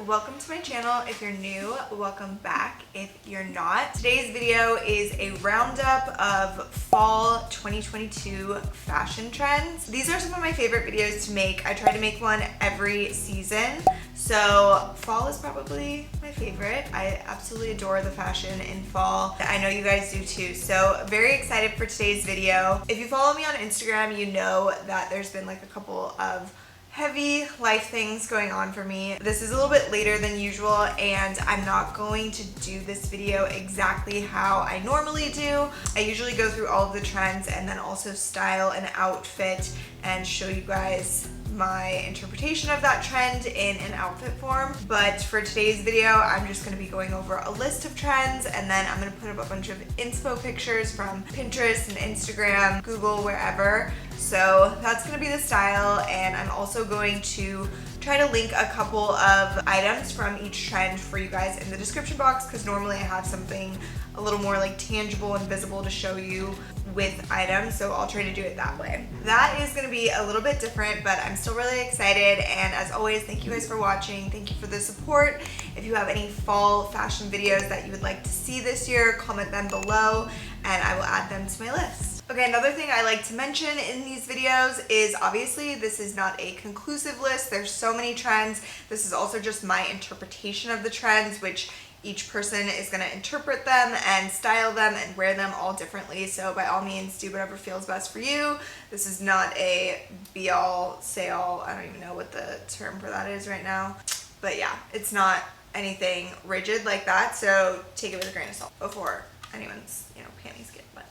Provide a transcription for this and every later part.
welcome to my channel. If you're new, welcome back. If you're not, today's video is a roundup of fall 2022 fashion trends. These are some of my favorite videos to make. I try to make one every season, so fall is probably my favorite. I absolutely adore the fashion in fall. I know you guys do too, so very excited for today's video. If you follow me on Instagram, you know that there's been like a couple of heavy life things going on for me. This is a little bit later than usual, and I'm not going to do this video exactly how I normally do. I usually go through all of the trends and then also style an outfit and show you guys my interpretation of that trend in an outfit form. But for today's video, I'm just going to be going over a list of trends, and then I'm going to put up a bunch of inspo pictures from Pinterest and Instagram, Google, wherever. So that's going to be the style, and I'm also going to try to link a couple of items from each trend for you guys in the description box, because normally I have something a little more like tangible and visible to show you with items, so I'll try to do it that way. That is going to be a little bit different, but I'm still really excited, and as always, thank you guys for watching. Thank you for the support. If you have any fall fashion videos that you would like to see this year, comment them below and I will add them to my list. Okay, another thing I like to mention in these videos is obviously this is not a conclusive list. There's so many trends. This is also just my interpretation of the trends, which each person is going to interpret them and style them and wear them all differently. So by all means, do whatever feels best for you. This is not a be all, say all. I don't even know what the term for that is right now. But yeah, it's not anything rigid like that. So take it with a grain of salt before anyone's, panties get wet.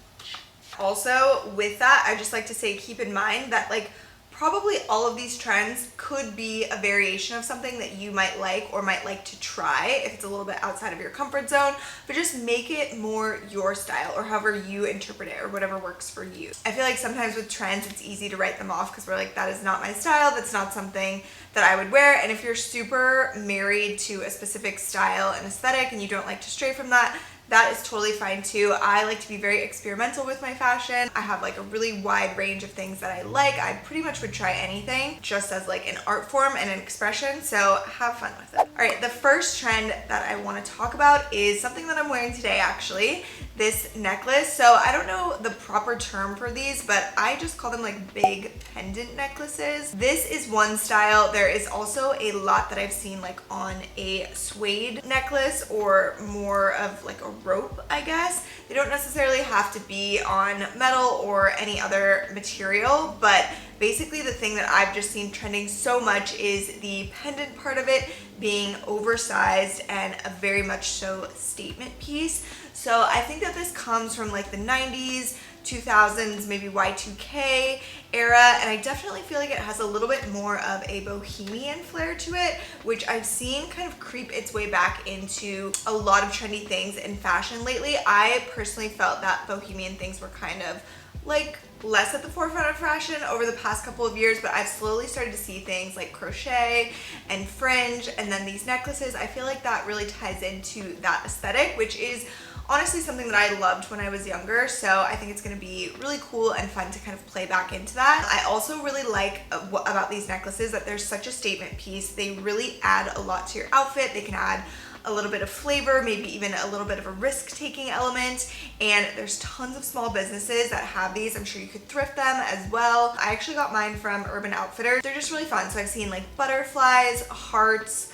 Also, with that, I just like to say, keep in mind that probably all of these trends could be a variation of something that you might like or might like to try if it's a little bit outside of your comfort zone, but just make it more your style or however you interpret it or whatever works for you. I feel like sometimes with trends, it's easy to write them off because we're like, that is not my style. That's not something that I would wear. And if you're super married to a specific style and aesthetic and you don't like to stray from that, that is totally fine too. I like to be very experimental with my fashion. I have a really wide range of things that I like. I pretty much would try anything just as an art form and an expression, so have fun with it. All right, the first trend that I want to talk about is something that I'm wearing today actually. This necklace. So I don't know the proper term for these, but I just call them big pendant necklaces. This is one style. There is also a lot that I've seen on a suede necklace or more of a rope, I guess. They don't necessarily have to be on metal or any other material, but basically the thing that I've just seen trending so much is the pendant part of it being oversized and a very much so statement piece. So I think that this comes from the 90s, 2000s, maybe Y2K era, and I definitely feel like it has a little bit more of a bohemian flair to it, which I've seen kind of creep its way back into a lot of trendy things in fashion lately. I personally felt that bohemian things were kind of less at the forefront of fashion over the past couple of years, but I've slowly started to see things like crochet and fringe and then these necklaces. I feel like that really ties into that aesthetic, which is honestly something that I loved when I was younger, so I think it's going to be really cool and fun to kind of play back into that. I also really like about these necklaces that they're such a statement piece. They really add a lot to your outfit. They can add a little bit of flavor, maybe even a little bit of a risk-taking element, and there's tons of small businesses that have these. I'm sure you could thrift them as well. I actually got mine from Urban Outfitters. They're just really fun. So I've seen butterflies, hearts,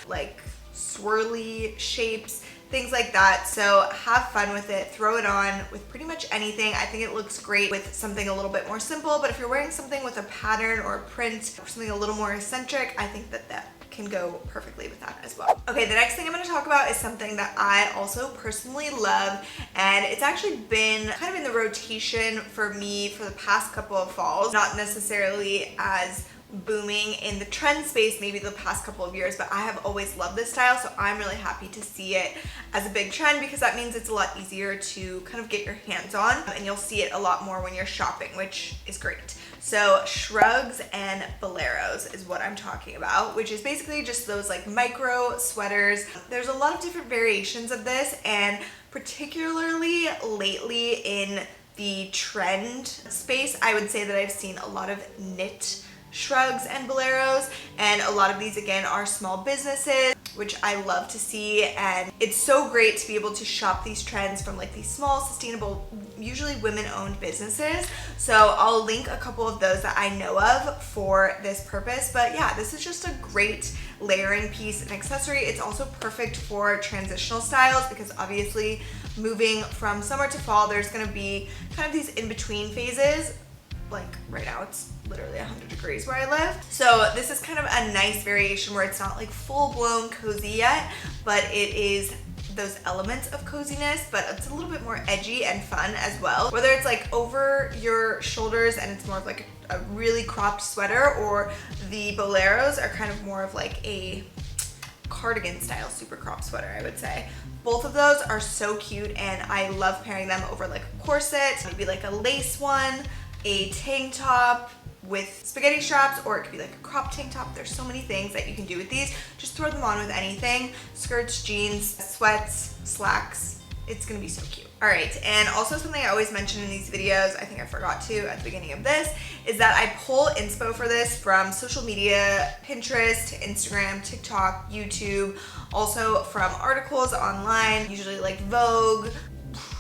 swirly shapes, things like that. So have fun with it. Throw it on with pretty much anything. I think it looks great with something a little bit more simple, but if you're wearing something with a pattern or a print or something a little more eccentric, I think that that can go perfectly with that as well. Okay, the next thing I'm going to talk about is something that I also personally love, and it's actually been kind of in the rotation for me for the past couple of falls. Not necessarily as booming in the trend space maybe the past couple of years, but I have always loved this style, so I'm really happy to see it as a big trend because that means it's a lot easier to kind of get your hands on, and you'll see it a lot more when you're shopping, which is great. So SHRUGS and BALEROS is what I'm talking about, which is basically just those micro sweaters. There's a lot of different variations of this, and particularly lately in the trend space, I would say that I've seen a lot of knit SHRUGS and BALEROS, and a lot of these again are small businesses, which I love to see, and it's so great to be able to shop these trends from like these small, sustainable, usually women-owned businesses. So I'll link a couple of those that I know of for this purpose. But yeah, this is just a great layering piece and accessory. It's also perfect for transitional styles because obviously moving from summer to fall, there's gonna be kind of these in-between phases. Like right now it's literally 100 degrees where I live. So this is kind of a nice variation where it's not like full-blown cozy yet, but it is those elements of coziness, but it's a little bit more edgy and fun as well. Whether it's like over your shoulders and it's more of like a really cropped sweater, or the Boleros are kind of more of like a cardigan style super cropped sweater, I would say. Both of those are so cute, and I love pairing them over like a corset, maybe like a lace one, a tank top with spaghetti straps, or it could be like a crop tank top. There's so many things that you can do with these. Just throw them on with anything. Skirts, jeans, sweats, slacks. It's gonna be so cute. All right, and also something I always mention in these videos, I think I forgot to at the beginning of this, is that I pull inspo for this from social media, Pinterest, Instagram, TikTok, YouTube, also from articles online, usually like Vogue.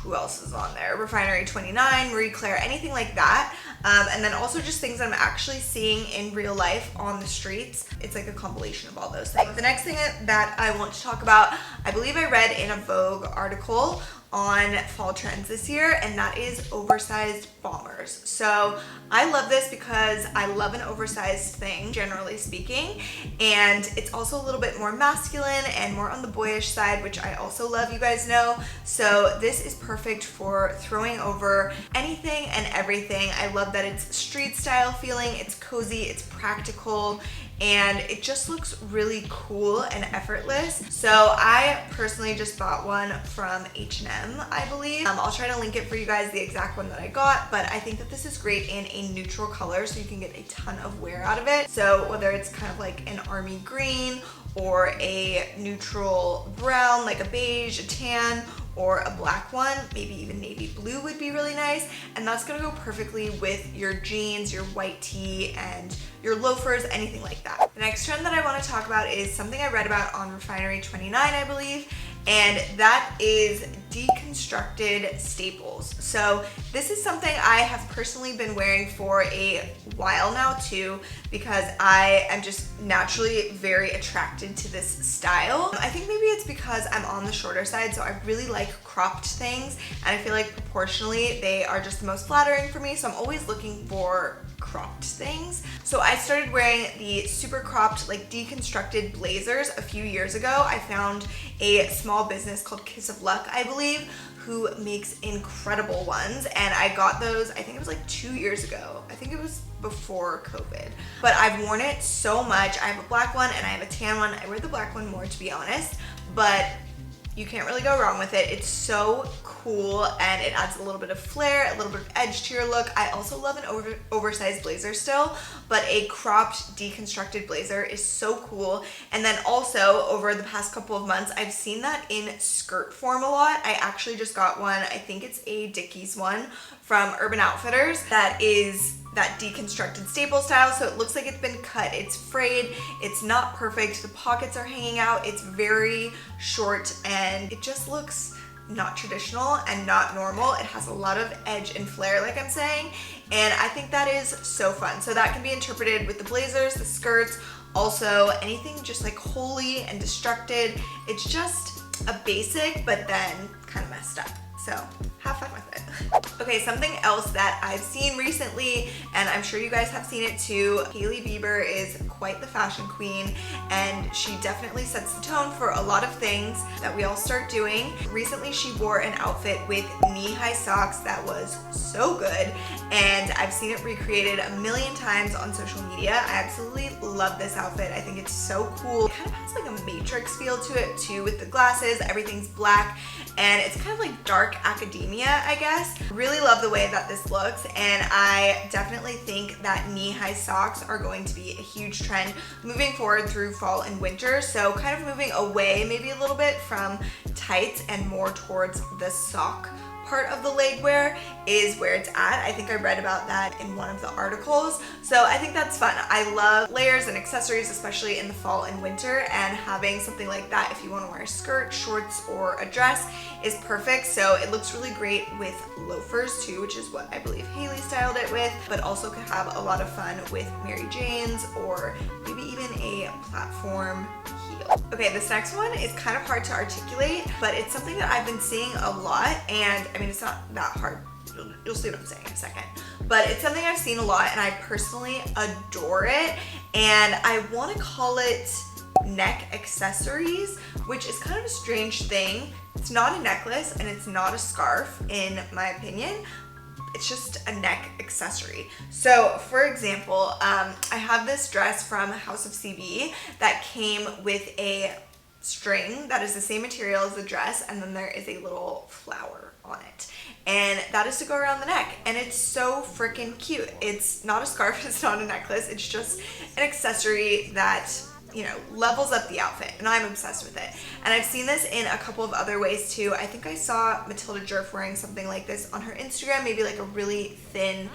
Who else is on there? Refinery 29, Marie Claire, anything like that. And then also just things that I'm actually seeing in real life on the streets. It's like a compilation of all those things. The next thing that I want to talk about, I believe I read in a Vogue article on fall trends this year, and that is oversized bombers. So I love this because I love an oversized thing, generally speaking, and it's also a little bit more masculine and more on the boyish side, which I also love, you guys know. So this is perfect for throwing over anything and everything. I love that it's street style feeling, it's cozy, it's practical, and it just looks really cool and effortless. So I personally just bought one from H&M, I believe. I'll try to link it for you guys, the exact one that I got, but I think that this is great in a neutral color so you can get a ton of wear out of it. So whether it's kind of like an army green or a neutral brown, like a beige, a tan, or a black one, maybe even navy blue would be really nice. And that's gonna go perfectly with your jeans, your white tee, and your loafers, anything like that. The next trend that I wanna talk about is something I read about on Refinery 29, I believe, and that is deconstructed staples. So this is something I have personally been wearing for a while now too, because I am just naturally very attracted to this style. I think maybe it's because I'm on the shorter side, so I really like cropped things, and I feel like proportionally they are just the most flattering for me, so I'm always looking for cropped things. So I started wearing the super cropped, like deconstructed blazers a few years ago. I found a small business called Kiss of Luck, I believe, who makes incredible ones, and I got those, I think it was like 2 years ago. I think it was before COVID, but I've worn it so much. I have a black one and I have a tan one. I wear the black one more, to be honest, but you can't really go wrong with it. It's so cool, and it adds a little bit of flair, a little bit of edge to your look. I also love an oversized blazer still, but a cropped deconstructed blazer is so cool. And then also over the past couple of months, I've seen that in skirt form a lot. I actually just got one, I think it's a Dickies one from Urban Outfitters, that is that deconstructed staple style. So it looks like it's been cut, it's frayed, it's not perfect, the pockets are hanging out, it's very short, and it just looks not traditional and not normal. It has a lot of edge and flair, like I'm saying, and I think that is so fun. So that can be interpreted with the blazers, the skirts, also anything just like holy and destructed. It's just a basic, but then kind of messed up. So have fun with it. Okay, something else that I've seen recently, and I'm sure you guys have seen it too, Hailey Bieber is quite the fashion queen, and she definitely sets the tone for a lot of things that we all start doing. Recently, she wore an outfit with knee-high socks that was so good, and I've seen it recreated a million times on social media. I absolutely love this outfit. I think it's so cool. It kind of has like a Matrix feel to it too, with the glasses, everything's black, and it's kind of like dark academia, I guess. Really love the way that this looks, and I definitely think that knee-high socks are going to be a huge trend moving forward through fall and winter. So kind of moving away maybe a little bit from tights and more towards the sock part of the leg wear is where it's at. I think I read about that in one of the articles. So I think that's fun. I love layers and accessories, especially in the fall and winter, and having something like that if you want to wear a skirt, shorts, or a dress is perfect. So it looks really great with loafers too, which is what I believe Haley styled it with, but also could have a lot of fun with Mary Jane's or maybe even a platform heel. Okay, this next one is kind of hard to articulate, but it's something that I've been seeing a lot, and I mean, it's not that hard. You'll see what I'm saying in a second. But it's something I've seen a lot, and I personally adore it, and I want to call it neck accessories, which is kind of a strange thing. It's not a necklace and it's not a scarf in my opinion. It's just a neck accessory. So for example, I have this dress from House of CB that came with a string that is the same material as the dress, and then there is a little flower on it, and that is to go around the neck, and it's so freaking cute. It's not a scarf, it's not a necklace, it's just an accessory that, you know, levels up the outfit, and I'm obsessed with it. And I've seen this in a couple of other ways too. I think I saw Matilda Jerf wearing something like this on her Instagram, maybe like a really thin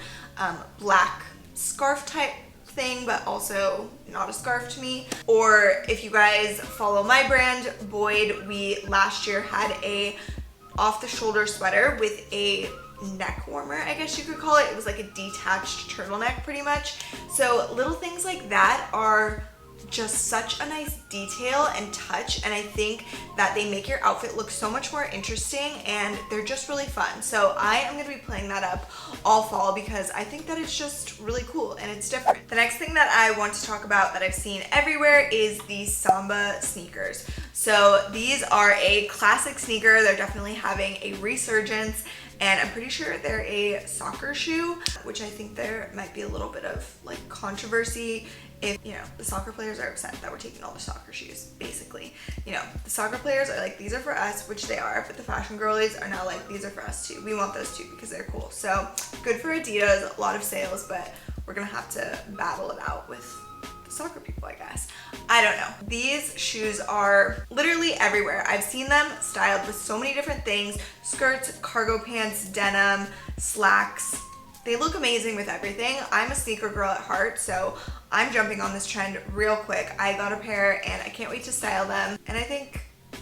black scarf type thing, but also not a scarf to me. Or if you guys follow my brand, Boyd, we last year had a off-the-shoulder sweater with a neck warmer, I guess you could call it. It was like a detached turtleneck pretty much. So little things like that are just such a nice detail and touch, and I think that they make your outfit look so much more interesting, and they're just really fun. So I am going to be playing that up all fall because I think that it's just really cool and it's different. The next thing that I want to talk about that I've seen everywhere is the Samba sneakers. So these are a classic sneaker. They're definitely having a resurgence, and I'm pretty sure they're a soccer shoe, which I think there might be a little bit of like controversy if, you know, the soccer players are upset that we're taking all the soccer shoes, basically. You know, the soccer players are like, these are for us, which they are, but the fashion girlies are now like, these are for us too. We want those too because they're cool. So good for Adidas, a lot of sales, but we're gonna have to battle it out with the soccer people, I guess. I don't know. These shoes are literally everywhere. I've seen them styled with so many different things: skirts, cargo pants, denim, slacks. They look amazing with everything. I'm a sneaker girl at heart, so I'm jumping on this trend real quick. I got a pair and I can't wait to style them. And I think,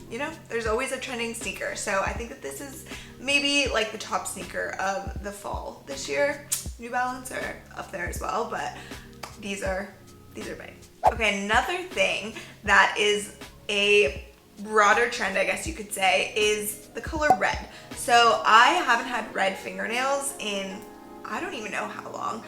you know, there's always a trending sneaker. So I think that this is maybe like the top sneaker of the fall this year. New Balance are up there as well, but these are big. Okay, another thing that is a broader trend, I guess you could say, is the color red. So I haven't had red fingernails in I don't even know how long.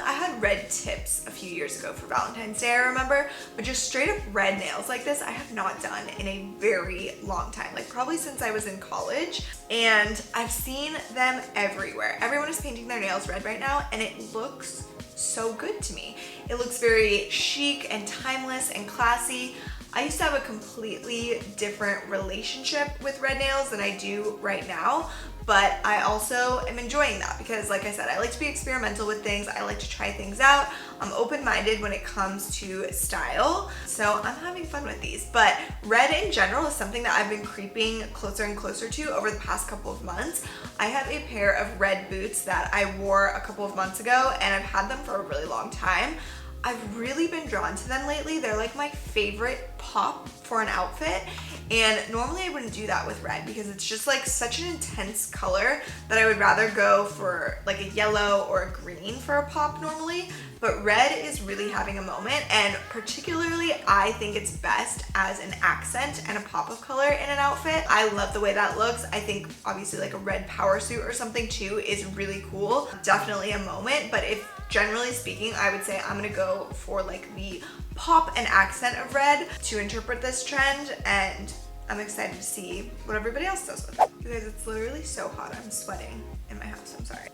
I had red tips a few years ago for Valentine's Day, I remember, but just straight up red nails like this I have not done in a very long time, like probably since I was in college, and I've seen them everywhere. Everyone is painting their nails red right now, and it looks so good to me. It looks very chic and timeless and classy. I used to have a completely different relationship with red nails than I do right now, but I also am enjoying that because, like I said, I like to be experimental with things. I like to try things out. I'm open-minded when it comes to style, so I'm having fun with these. But red in general is something that I've been creeping closer and closer to over the past couple of months. I have a pair of red boots that I wore a couple of months ago, and I've had them for a really long time. I've really been drawn to them lately. They're like my favorite pop for an outfit, and normally I wouldn't do that with red because it's just like such an intense color that I would rather go for like a yellow or a green for a pop normally. But red is really having a moment, and particularly I think it's best as an accent and a pop of color in an outfit. I love the way that looks. I think obviously like a red power suit or something too is really cool. Definitely a moment, but if generally speaking, I would say I'm gonna go for like the pop and accent of red to interpret this trend, and I'm excited to see what everybody else does with it. You guys, it's literally so hot. I'm sweating in my house, I'm sorry.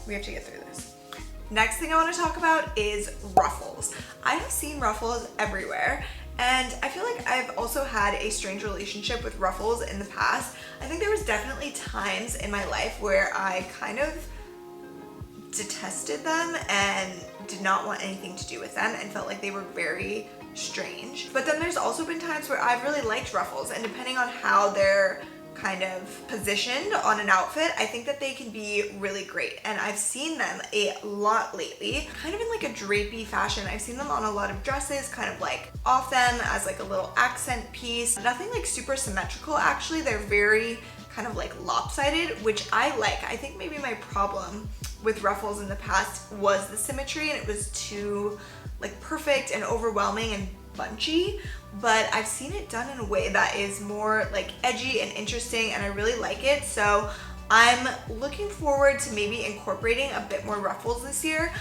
We have to get through this. Next thing I want to talk about is ruffles. I have seen ruffles everywhere, and I feel like I've also had a strange relationship with ruffles in the past. I think there was definitely times in my life where I kind of detested them and did not want anything to do with them and felt like they were very strange. But then there's also been times where I've really liked ruffles, and depending on how they're kind of positioned on an outfit, I think that they can be really great. And I've seen them a lot lately, kind of in like a drapey fashion. I've seen them on a lot of dresses, kind of like off them as like a little accent piece. Nothing like super symmetrical actually. They're very kind of like lopsided, which I like. I think maybe my problem with ruffles in the past was the symmetry, and it was too like perfect and overwhelming and bunchy, but I've seen it done in a way that is more like edgy and interesting, and I really like it. So I'm looking forward to maybe incorporating a bit more ruffles this year.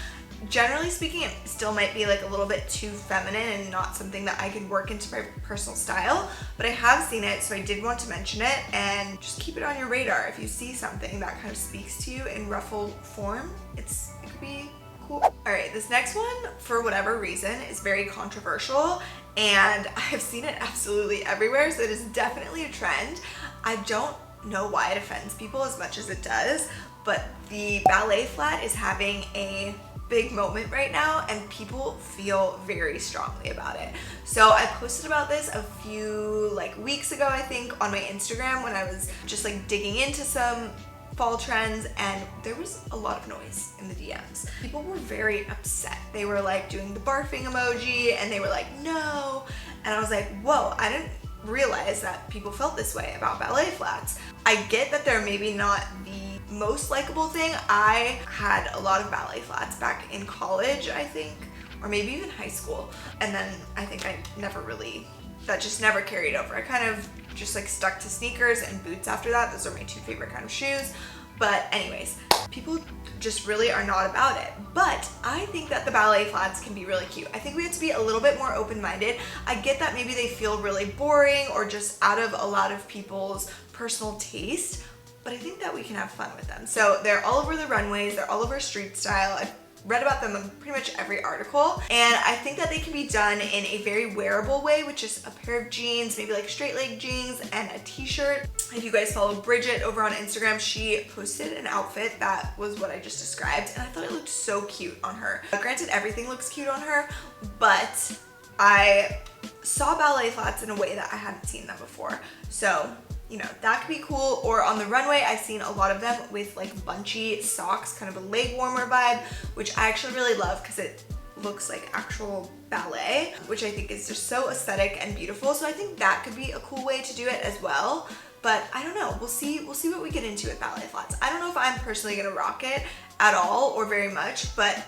Generally speaking, it still might be like a little bit too feminine and not something that I could work into my personal style, but I have seen it, so I did want to mention it, and just keep it on your radar. If you see something that kind of speaks to you in ruffle form, it could be cool. All right, this next one, for whatever reason, is very controversial, and I've seen it absolutely everywhere, so it is definitely a trend. I don't know why it offends people as much as it does, but the ballet flat is having a big moment right now, and people feel very strongly about it. So I posted about this a few like weeks ago, I think, on my Instagram when I was just like digging into some fall trends, and there was a lot of noise in the DMs. People were very upset. They were like doing the barfing emoji, and they were like, no. And I was like, whoa, I didn't realize that people felt this way about ballet flats. I get that they're maybe not the most likable thing. I had a lot of ballet flats back in college, I think, or maybe even high school. And then I think that just never carried over. I kind of just like stuck to sneakers and boots after that. Those are my two favorite kind of shoes. But anyways, people just really are not about it. But I think that the ballet flats can be really cute. I think we have to be a little bit more open-minded. I get that maybe they feel really boring or just out of a lot of people's personal taste, but I think that we can have fun with them. So they're all over the runways, they're all over street style. I've read about them in pretty much every article, and I think that they can be done in a very wearable way, which is a pair of jeans, maybe like straight leg jeans and a t-shirt. If you guys follow Bridget over on Instagram, she posted an outfit that was what I just described, and I thought it looked so cute on her. Granted, everything looks cute on her, but I saw ballet flats in a way that I hadn't seen them before. So you know, that could be cool. Or on the runway, I've seen a lot of them with like bunchy socks, kind of a leg warmer vibe, which I actually really love because it looks like actual ballet, which I think is just so aesthetic and beautiful. So I think that could be a cool way to do it as well. But I don't know, we'll see what we get into with ballet flats. I don't know if I'm personally gonna rock it at all or very much, but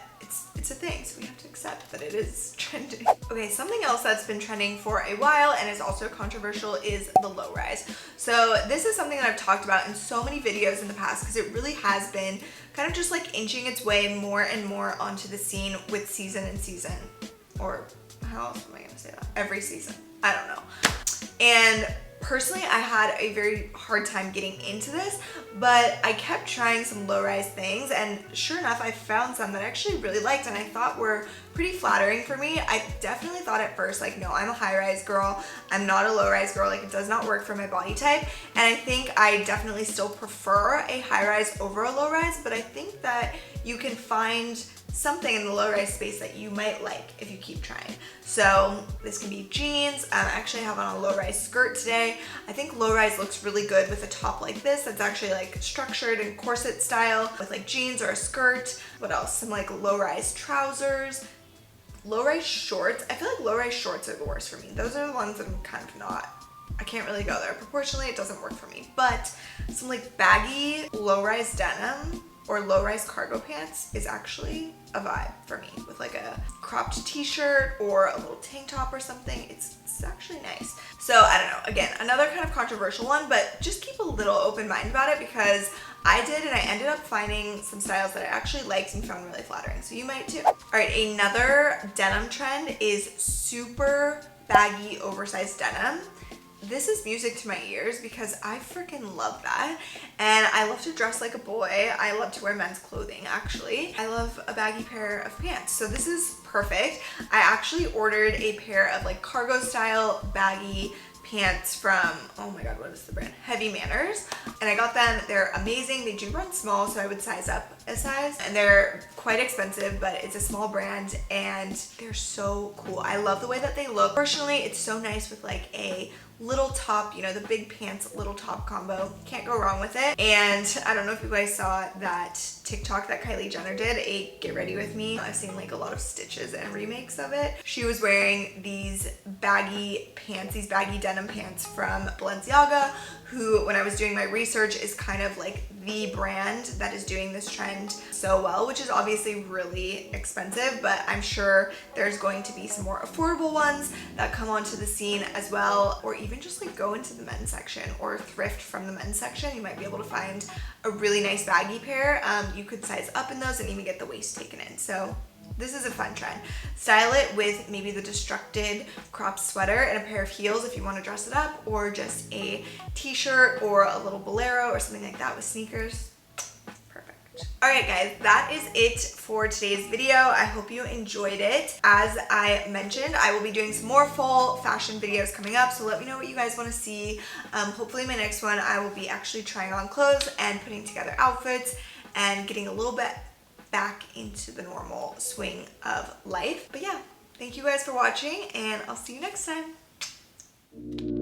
it's a thing, so we have to accept that it is trending. Okay, something else that's been trending for a while and is also controversial is the low rise. So this is something that I've talked about in so many videos in the past because it really has been kind of just like inching its way more and more onto the scene with season and season, or how else am I gonna say that? Every season, I don't know. And personally, I had a very hard time getting into this, but I kept trying some low-rise things, and sure enough, I found some that I actually really liked and I thought were pretty flattering for me. I definitely thought at first, like, no, I'm a high-rise girl. I'm not a low-rise girl. Like, it does not work for my body type. And I think I definitely still prefer a high-rise over a low-rise, but I think that you can find something in the low-rise space that you might like if you keep trying. So this can be jeans. I actually have on a low-rise skirt today. I think low-rise looks really good with a top like this that's actually like structured and corset style with like jeans or a skirt. What else? Some like low-rise trousers. Low-rise shorts. I feel like low-rise shorts are the worst for me. Those are the ones that I'm kind of not, I can't really go there. Proportionally, it doesn't work for me. But some like baggy low-rise denim or low-rise cargo pants is actually a vibe for me, with like a cropped t-shirt or a little tank top or something. It's actually nice. So I don't know, again, another kind of controversial one, but just keep a little open mind about it because I did, and I ended up finding some styles that I actually liked and found really flattering, so you might too. All right, another denim trend is super baggy oversized denim. This is music to my ears because I freaking love that, and I love to dress like a boy. I love to wear men's clothing, actually. I love a baggy pair of pants, so this is perfect. I actually ordered a pair of like cargo style baggy pants from, oh my god, what is the brand? Heavy Manners, and I got them. They're amazing. They do run small, so I would size up a size, and they're quite expensive, but it's a small brand and they're so cool. I love the way that they look. Personally, it's so nice with like a little top, you know, the big pants little top combo. Can't go wrong with it. And I don't know if you guys saw that TikTok that Kylie Jenner did, a get ready with me. I've seen like a lot of stitches and remakes of it. She was wearing these baggy pants, these baggy denim pants from Balenciaga, who, when I was doing my research, is kind of like the brand that is doing this trend so well, which is obviously really expensive, but I'm sure there's going to be some more affordable ones that come onto the scene as well, or even just like go into the men's section or thrift from the men's section. You might be able to find a really nice baggy pair. You could size up in those and even get the waist taken in. So this is a fun trend. Style it with maybe the Deconstructed crop sweater and a pair of heels if you want to dress it up, or just a t-shirt or a little bolero or something like that with sneakers. Perfect. Alright guys, that is it for today's video. I hope you enjoyed it. As I mentioned, I will be doing some more fall fashion videos coming up, so let me know what you guys want to see. Hopefully my next one I will be actually trying on clothes and putting together outfits and getting a little bit back into the normal swing of life. But yeah, thank you guys for watching, and I'll see you next time.